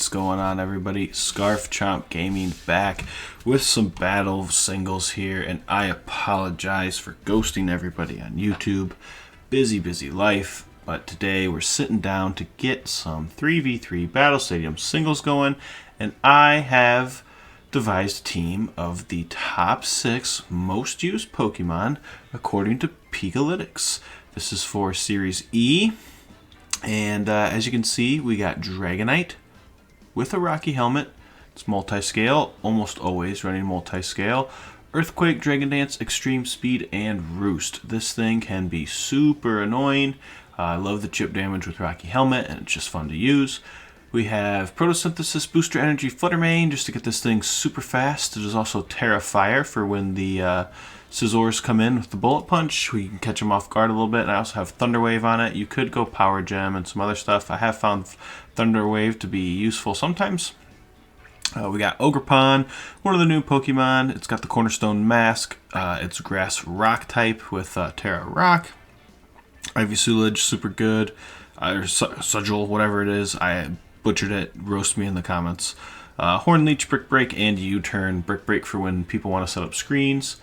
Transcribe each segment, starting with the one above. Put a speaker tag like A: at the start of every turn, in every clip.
A: What's going on, everybody? Scarf Chomp Gaming back with some battle singles here, and I apologize for ghosting everybody on YouTube. Busy life, but today we're sitting down to get some 3v3 Battle Stadium singles going, and I have devised a team of the top 6 most used Pokemon according to Pikalytics. This is for Series E. And as you can see, we got Dragonite with a Rocky Helmet. It's multi-scale, almost always running multi-scale. Earthquake, Dragon Dance, Extreme Speed, and Roost. This thing can be super annoying. I love the chip damage with Rocky Helmet, and it's just fun to use. We have Photosynthesis, Booster Energy, Flutter Main, just to get this thing super fast. There's also Terra Fire for when the Scizors come in with the Bullet Punch. We can catch them off guard a little bit. And I also have Thunder Wave on it. You could go Power Gem and some other stuff. I have found Thunder Wave to be useful sometimes. We got Ogerpon, one of the new Pokemon. It's got the Cornerstone Mask. It's Grass Rock type with Terra Rock. Ivysaur, super good. Or Sudgel, whatever it is. I butchered it. Roast me in the comments. Horn Leech, Brick Break, and U-Turn. Brick Break for when people want to set up screens.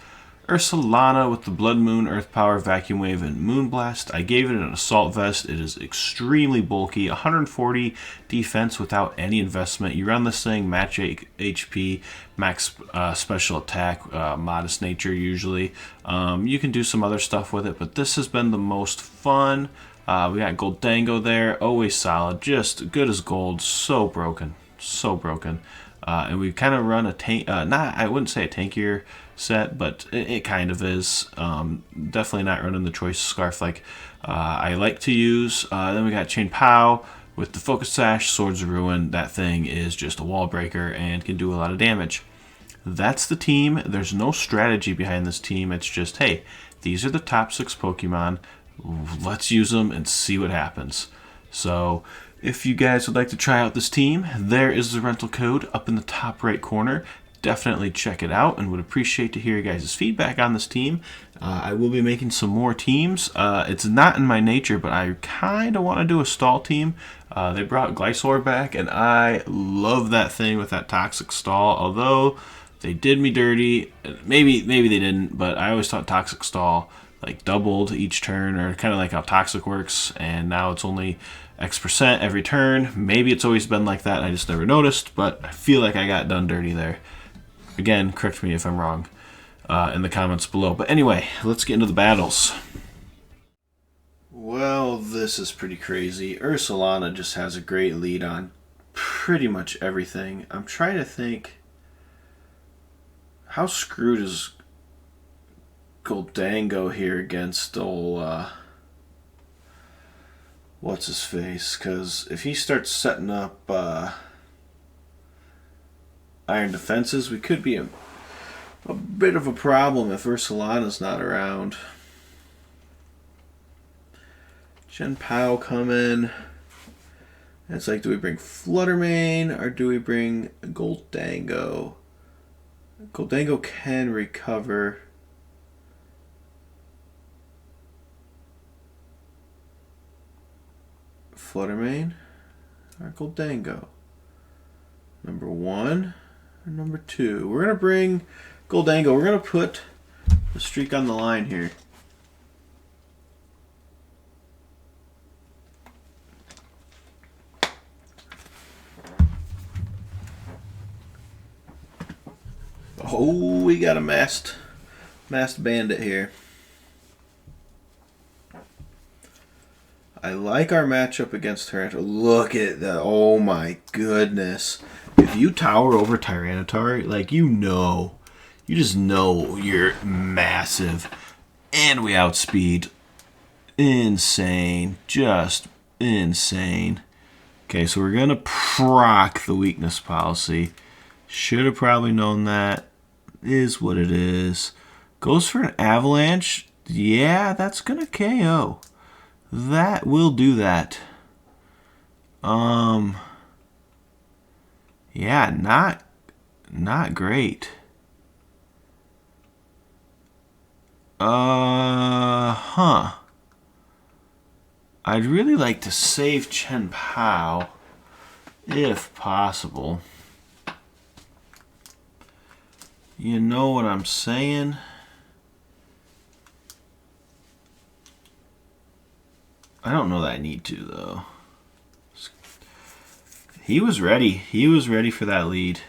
A: Ursulana with the Blood Moon, Earth Power, Vacuum Wave, and Moonblast. I gave it an Assault Vest. It is extremely bulky. 140 defense without any investment. You run this thing, match HP, max special attack, modest nature usually. You can do some other stuff with it, but this has been the most fun. We got Gholdengo there, always solid, just good as gold, so broken. And we kind of run a tank, I wouldn't say a tankier set, but it kind of is. Definitely not running the Choice Scarf like I like to use. Then we got Chein-Pao with the Focus Sash, Swords of Ruin. That thing is just a wall breaker and can do a lot of damage. That's the team. There's no strategy behind this team. It's just, hey, these are the top 6 Pokemon. Let's use them and see what happens. So if you guys would like to try out this team, there is the rental code up in the top right corner. Definitely check it out and would appreciate to hear your guys' feedback on this team. I will be making some more teams. It's not in my nature, but I kind of want to do a stall team. They brought Glysaur back, and I love that thing with that Toxic Stall, although they did me dirty. Maybe they didn't, but I always thought Toxic Stall like doubled each turn, or kind of like how Toxic works, and now it's only X% every turn. Maybe it's always been like that and I just never noticed, but I feel like I got done dirty there. Again, correct me if I'm wrong in the comments below. But anyway, let's get into the battles. Well, this is pretty crazy. Ursulana just has a great lead on pretty much everything. I'm trying to think, how screwed is Gholdengo here against old what's his face? Because if he starts setting up iron defenses, we could be a bit of a problem if Ursulana's not around. Chein-Pao coming. It's like, do we bring Flutter Main or do we bring Gholdengo? Gholdengo can recover. Flutter Main or Gholdengo? Number 1 or number 2? We're going to bring Gholdengo. We're going to put the streak on the line here. Oh, we got a masked bandit here. I like our matchup against Tyranitar. Look at that. Oh my goodness. If you tower over Tyranitar, like, you just know you're massive. And we outspeed. Insane. Just insane. Okay, so we're going to proc the weakness policy. Should have probably known that. Is what it is. Goes for an avalanche. Yeah, that's going to KO. That will do that. Yeah, not great. I'd really like to save Chein-Pao if possible. You know what I'm saying? I don't know that I need to, though. He was ready. He was ready for that lead.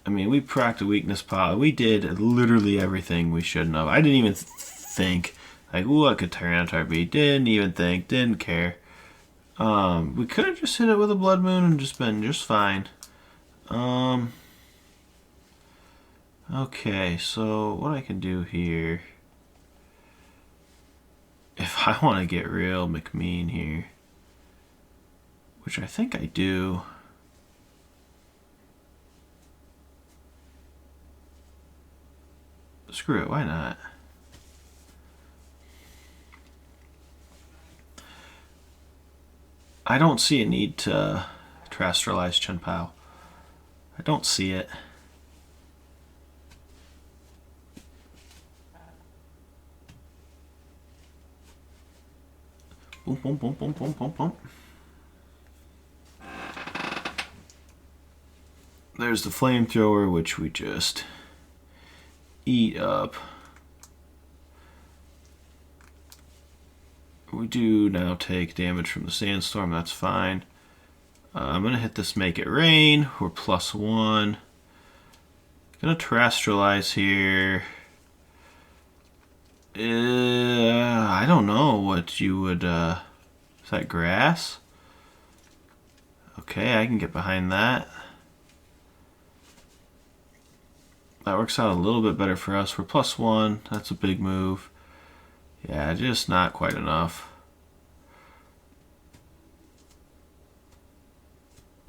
A: I mean, we procced a weakness pile. We did literally everything we shouldn't have. I didn't even think, like, what could Tyranitar be? Didn't even think. Didn't care. We could have just hit it with a Blood Moon and just been just fine. Okay, so what I can do here, if I want to get real McMean here, which I think I do. Screw it, why not? I don't see a need to terrestrialize Chein-Pao. I don't see it. Boom, boom, boom, boom, boom, boom, boom. There's the flamethrower, which we just eat up. We do now take damage from the sandstorm, that's fine. I'm going to hit this Make It Rain. We're +1. Going to terrestrialize here. I don't know what you would... is that grass? Okay, I can get behind that. That works out a little bit better for us. We're +1. That's a big move. Yeah, just not quite enough.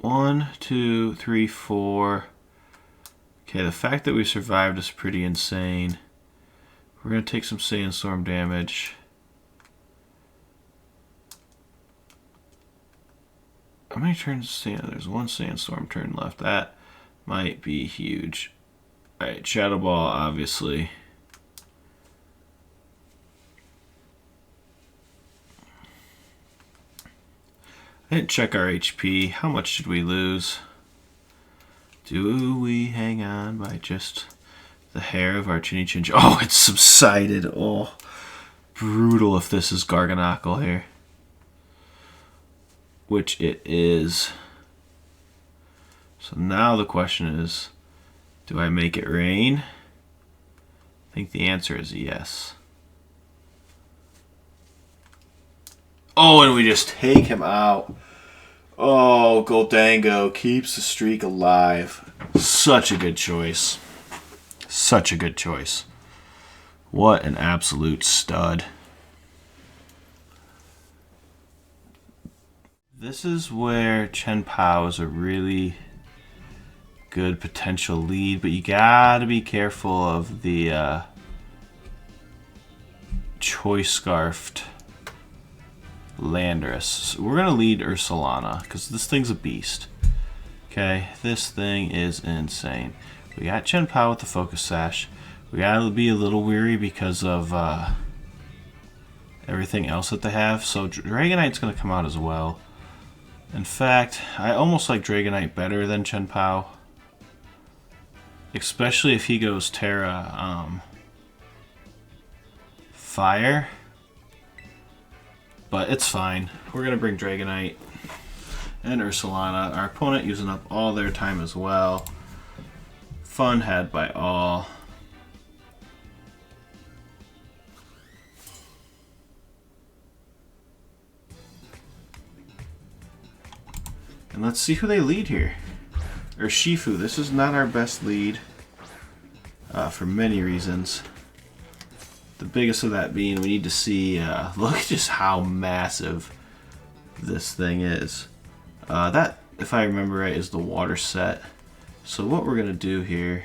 A: 1, 2, 3, 4. Okay, the fact that we survived is pretty insane. We're going to take some sandstorm damage. How many turns? There's one sandstorm turn left. That might be huge. Alright, Shadow Ball, obviously. I didn't check our HP. How much did we lose? Do we hang on by just the hair of our chinny chin? Oh, it's subsided. Oh, brutal if this is Garganacl here. Which it is. So now the question is, do I make it rain? I think the answer is yes. Oh, and we just take him out. Oh, Gholdengo keeps the streak alive. Such a good choice. Such a good choice. What an absolute stud. This is where Chein-Pao is a really good potential lead, but you gotta be careful of the Choice Scarfed Landorus. So we're gonna lead Ursulana because this thing's a beast. Okay, this thing is insane. We got Chein-Pao with the Focus Sash. We gotta be a little weary because of everything else that they have. So Dragonite's gonna come out as well. In fact, I almost like Dragonite better than Chein-Pao, especially if he goes Terra Fire. But it's fine. We're going to bring Dragonite and Ursulana. Our opponent using up all their time as well. Fun had by all. And let's see who they lead here. Urshifu. This is not our best lead for many reasons. The biggest of that being we need to see, look at just how massive this thing is. That, if I remember right, is the water set. So what we're going to do here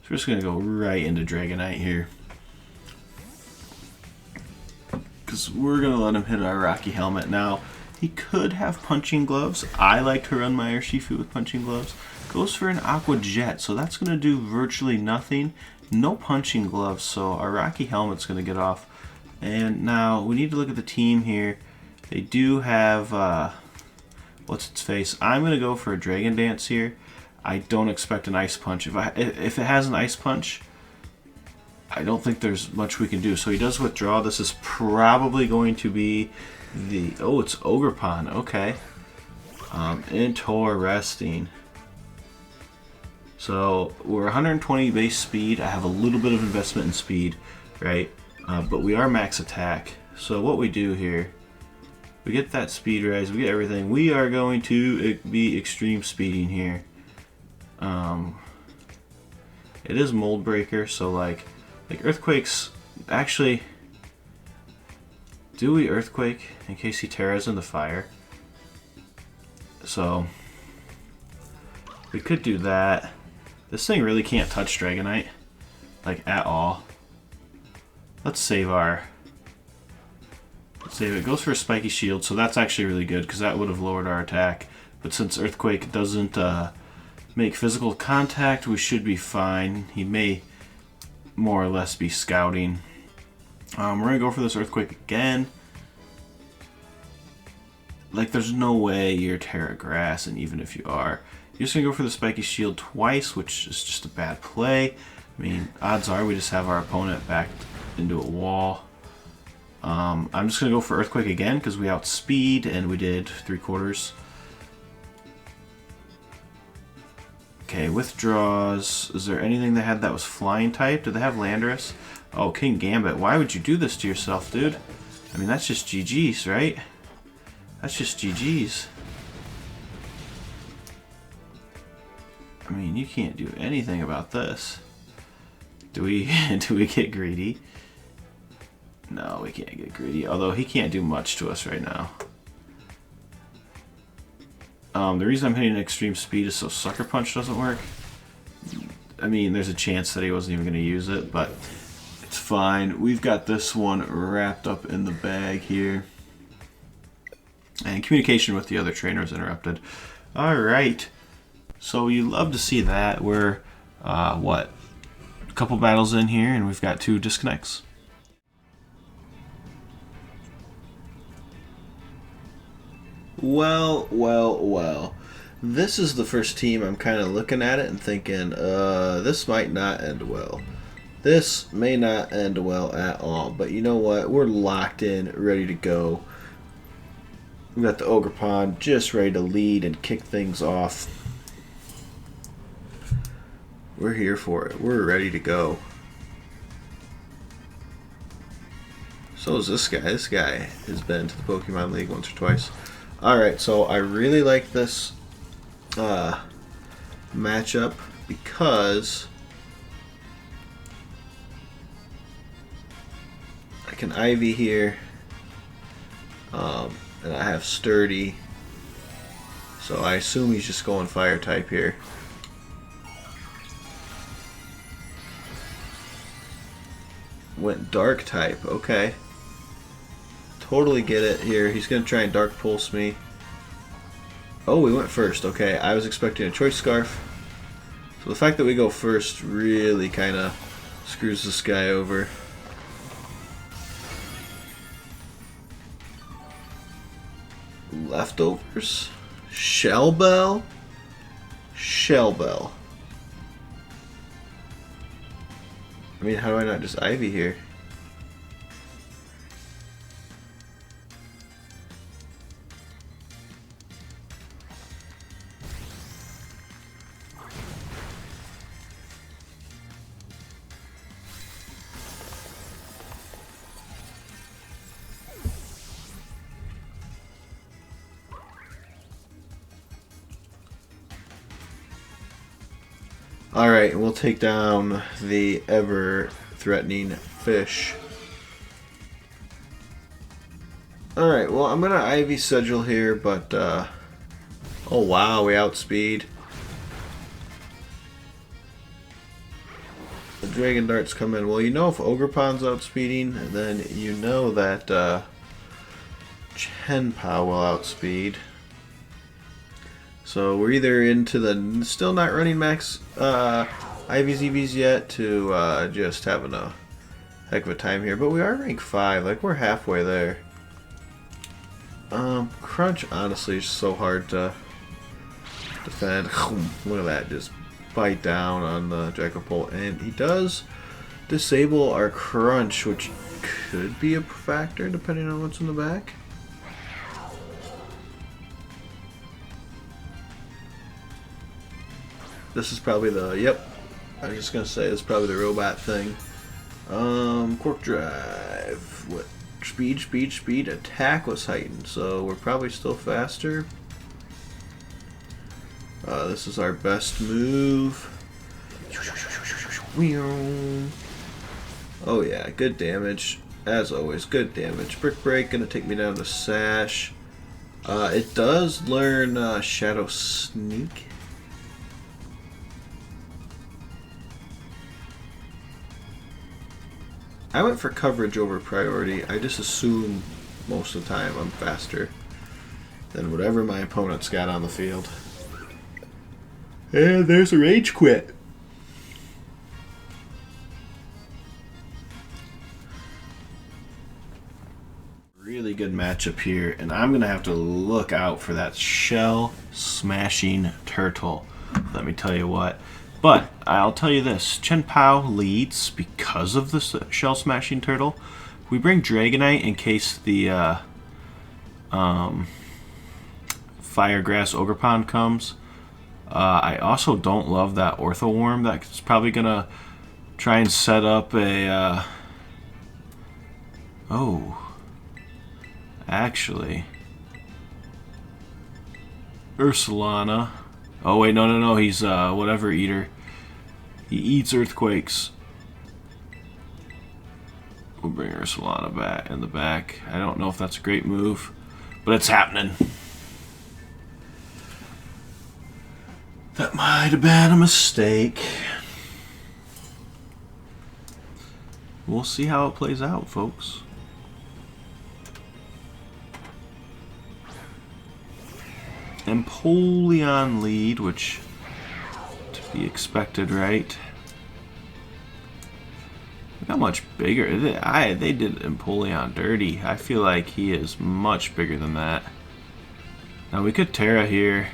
A: is we're just going to go right into Dragonite here. Because we're going to let him hit our Rocky Helmet. Now, he could have Punching Gloves. I like to run my Urshifu with Punching Gloves. Goes for an Aqua Jet, so that's going to do virtually nothing. No Punching Gloves, so our Rocky Helmet's going to get off. And now we need to look at the team here. They do have what's its face? I'm gonna go for a Dragon Dance here. I don't expect an Ice Punch. If it has an Ice Punch, I don't think there's much we can do. So he does withdraw. This is probably going to be the... Oh, it's Ogerpon. Okay. Interesting. So we're 120 base speed. I have a little bit of investment in speed, right? But we are max attack. So what we do here, we get that speed rise, we get everything. We are going to be extreme speeding here. It is Mold Breaker, so like Earthquake's actually... Do we Earthquake in case he tears in the fire? So we could do that. This thing really can't touch Dragonite, like at all. Let's save our... Let's save it. It goes for a Spiky Shield, so that's actually really good because that would have lowered our attack. But since Earthquake doesn't make physical contact, we should be fine. He may more or less be scouting. We're going to go for this Earthquake again. Like, there's no way you're Terra Grass, and even if you are, you're just going to go for the Spiky Shield twice, which is just a bad play. I mean, odds are we just have our opponent backed into a wall. I'm just going to go for Earthquake again because we outspeed, and we did 3/4. Okay, withdraws. Is there anything they had that was flying type? Did they have Landorus? Oh, King Gambit. Why would you do this to yourself, dude? I mean, that's just GG's, right? That's just GG's. I mean, you can't do anything about this. Do we get greedy? No, we can't get greedy. Although he can't do much to us right now. The reason I'm hitting extreme speed is so Sucker Punch doesn't work. I mean, there's a chance that he wasn't even going to use it, but it's fine. We've got this one wrapped up in the bag here. And communication with the other trainer is interrupted. Alright. So you love to see that. We're, what? A couple battles in here, and we've got 2 disconnects. Well. This is the first team I'm kind of looking at it and thinking, this might not end well. This may not end well at all. But you know what? We're locked in, ready to go. We've got the Ogerpon just ready to lead and kick things off. We're here for it. We're ready to go. So is this guy. This guy has been to the Pokemon League once or twice. Alright, so I really like this matchup because I can Ivy here, and I have Sturdy, so I assume he's just going Fire type here. Went Dark type, okay. Totally get it here. He's going to try and Dark Pulse me. Oh, we went first. Okay, I was expecting a Choice Scarf. So the fact that we go first really kind of screws this guy over. Leftovers? Shell Bell? Shell Bell. I mean, how do I not just Ivy here? Alright, we'll take down the ever-threatening fish. Alright, well, I'm going to Ivy Sigil here, but, oh wow, we outspeed. The Dragon Darts come in. Well, you know if Ogerpon's outspeeding, then you know that, Chein-Pao will outspeed. So we're either into the still not running max IVs EVs yet to just having a heck of a time here, but we are rank 5, like we're halfway there. Crunch honestly is so hard to defend. Look at that, just bite down on the Dragapult, and he does disable our Crunch, which could be a factor depending on what's in the back. This is probably the, yep, I was just gonna say it's probably the robot thing. Quark Drive, what? Speed, attack was heightened, so we're probably still faster. This is our best move. Oh yeah, good damage. As always, good damage. Brick Break, gonna take me down to Sash. It does learn Shadow Sneak. I went for coverage over priority. I just assume most of the time I'm faster than whatever my opponent's got on the field. And there's a Rage Quit. Really good matchup here, and I'm going to have to look out for that shell smashing turtle. Let me tell you what. But I'll tell you this, Chein-Pao leads because of the shell smashing turtle. We bring Dragonite in case the Fire Grass Ogerpon comes. I also don't love that Ortho Worm. That's probably gonna try and set up a actually Ursulana. Oh wait, no, he's whatever eater. He eats earthquakes. We'll bring Ursulana back in the back. I don't know if that's a great move, but it's happening. That might have been a mistake. We'll see how it plays out, folks. Empoleon lead, which to be expected, right? Look how much bigger. They did Empoleon dirty. I feel like he is much bigger than that. Now we could Terra here,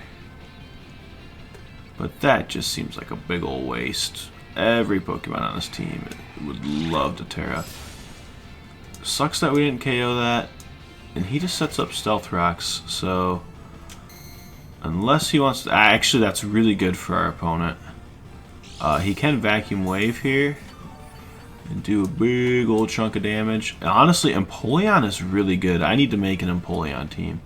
A: but that just seems like a big old waste. Every Pokemon on this team would love to Terra. Sucks that we didn't KO that, and he just sets up Stealth Rocks, so unless he wants to... Actually, that's really good for our opponent. He can Vacuum Wave here and do a big old chunk of damage. And honestly, Empoleon is really good. I need to make an Empoleon team.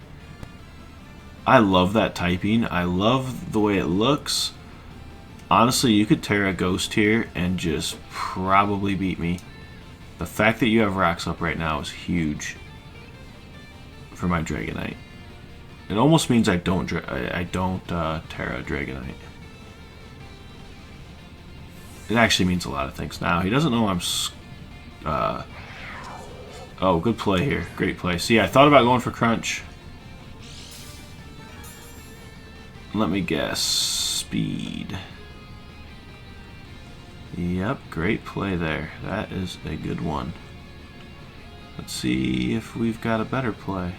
A: I love that typing. I love the way it looks. Honestly, you could Terra Ghost here and just probably beat me. The fact that you have Rocks up right now is huge for my Dragonite. It almost means I don't Terra Dragonite. It actually means a lot of things now. He doesn't know I'm... oh, good play here. Great play. See, I thought about going for Crunch. Let me guess. Speed. Yep, great play there. That is a good one. Let's see if we've got a better play.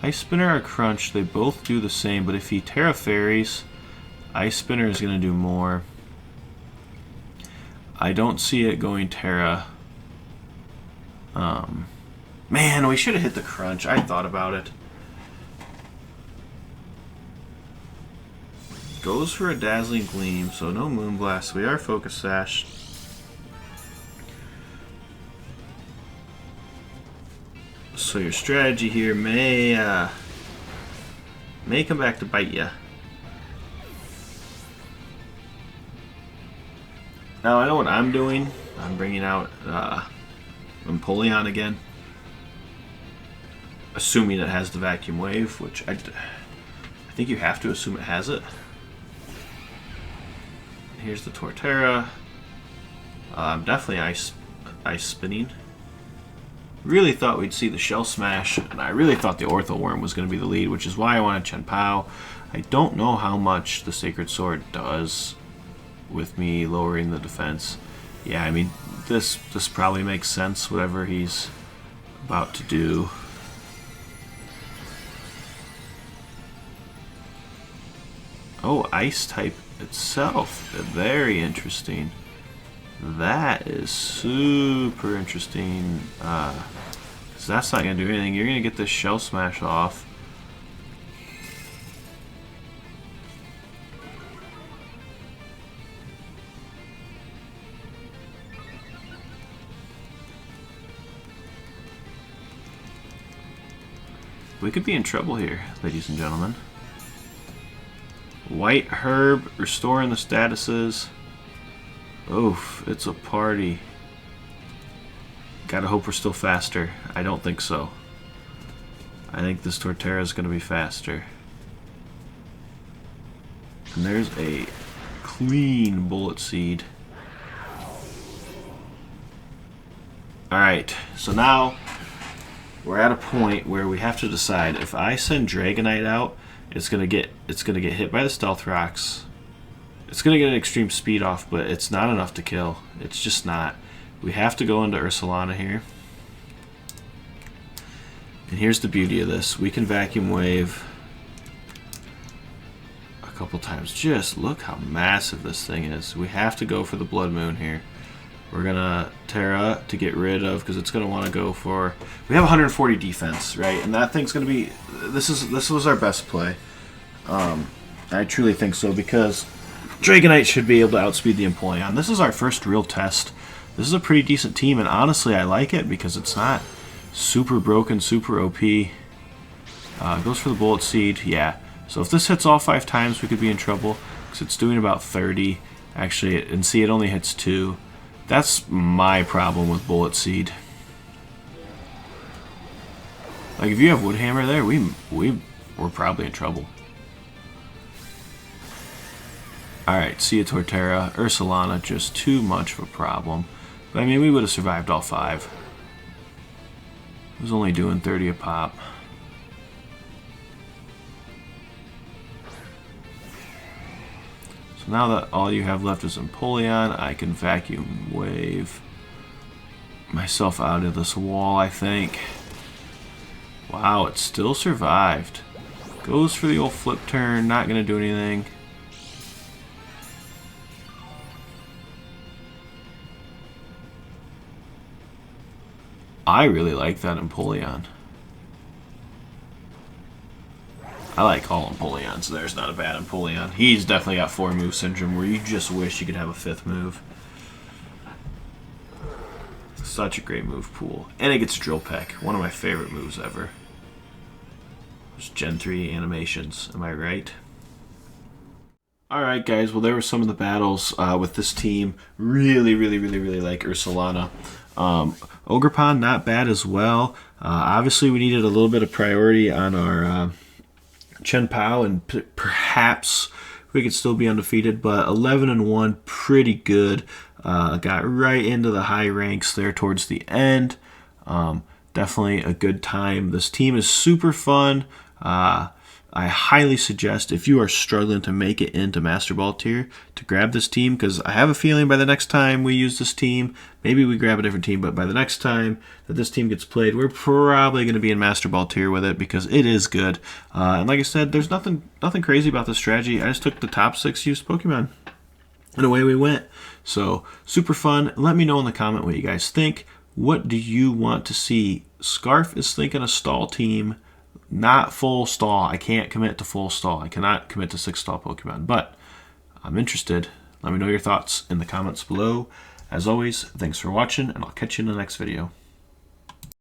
A: Ice Spinner or Crunch, they both do the same, but if he Terra Fairies, Ice Spinner is going to do more. I don't see it going Terra. Man, we should have hit the Crunch. I thought about it. Goes for a Dazzling Gleam, so no Moonblast. We are Focus Sash. So your strategy here may come back to bite ya. Now I know what I'm doing. I'm bringing out Empoleon again, assuming it has the Vacuum Wave, which I think you have to assume it has it. Here's the Torterra. I'm definitely ice spinning. Really thought we'd see the Shell Smash, and I really thought the Ortho Worm was going to be the lead, which is why I wanted Chein-Pao. I don't know how much the Sacred Sword does with me lowering the defense. Yeah, I mean, this probably makes sense, whatever he's about to do. Oh, ice type itself. Very interesting. That is super interesting. 'Cause that's not going to do anything. You're going to get this shell smash off. We could be in trouble here, ladies and gentlemen. White herb, restoring the statuses. Oof, it's a party. Gotta hope we're still faster. I don't think so. I think this Torterra is gonna be faster. And there's a clean bullet seed. Alright, so now we're at a point where we have to decide if I send Dragonite out, it's gonna get hit by the Stealth Rocks. It's gonna get an extreme speed off, but it's not enough to kill. It's just not. We have to go into Ursulana here. And here's the beauty of this. We can vacuum wave a couple times. Just look how massive this thing is. We have to go for the Blood Moon here. We're gonna Terra to get rid of, because it's gonna want to go for. We have 140 defense, right? And that thing's gonna be. This was our best play. I truly think so, because Dragonite should be able to outspeed the Empoleon. This is our first real test. This is a pretty decent team, and honestly, I like it because it's not super broken, super OP. Goes for the Bullet Seed, yeah. So if this hits all 5 times, we could be in trouble, because it's doing about 30. Actually, and see, it only hits 2. That's my problem with Bullet Seed. Like, if you have Woodhammer there, we're probably in trouble. Alright, see ya, Torterra. Ursulana, just too much of a problem. But I mean, we would have survived all 5. It was only doing 30 a pop. So now that all you have left is Empoleon, I can vacuum wave myself out of this wall, I think. Wow, it still survived. Goes for the old flip turn, not going to do anything. I really like that Empoleon. I like all Empoleons. There's not a bad Empoleon. He's definitely got 4-move syndrome where you just wish you could have a 5th move. Such a great move pool. And it gets Drill Peck. One of my favorite moves ever. There's Gen 3 animations. Am I right? Alright guys, well there were some of the battles with this team. Really like Ursulana. Ogerpon, not bad as well. Obviously we needed a little bit of priority on our Chein-Pao, and perhaps we could still be undefeated, but 11-1, pretty good. Got right into the high ranks there towards the end. Definitely a good time. This team is super fun. I highly suggest, if you are struggling to make it into Master Ball tier, to grab this team, because I have a feeling by the next time we use this team, maybe we grab a different team, but by the next time that this team gets played, we're probably going to be in Master Ball tier with it, because it is good. And like I said, there's nothing crazy about this strategy. I just took the top 6 used Pokemon, and away we went. So, super fun. Let me know in the comment what you guys think. What do you want to see? Scarf is thinking a stall team. Not full stall. I can't commit to full stall. I cannot commit to 6 stall Pokemon, but I'm interested. Let me know your thoughts in the comments below. As always, thanks for watching, and I'll catch you in the next video.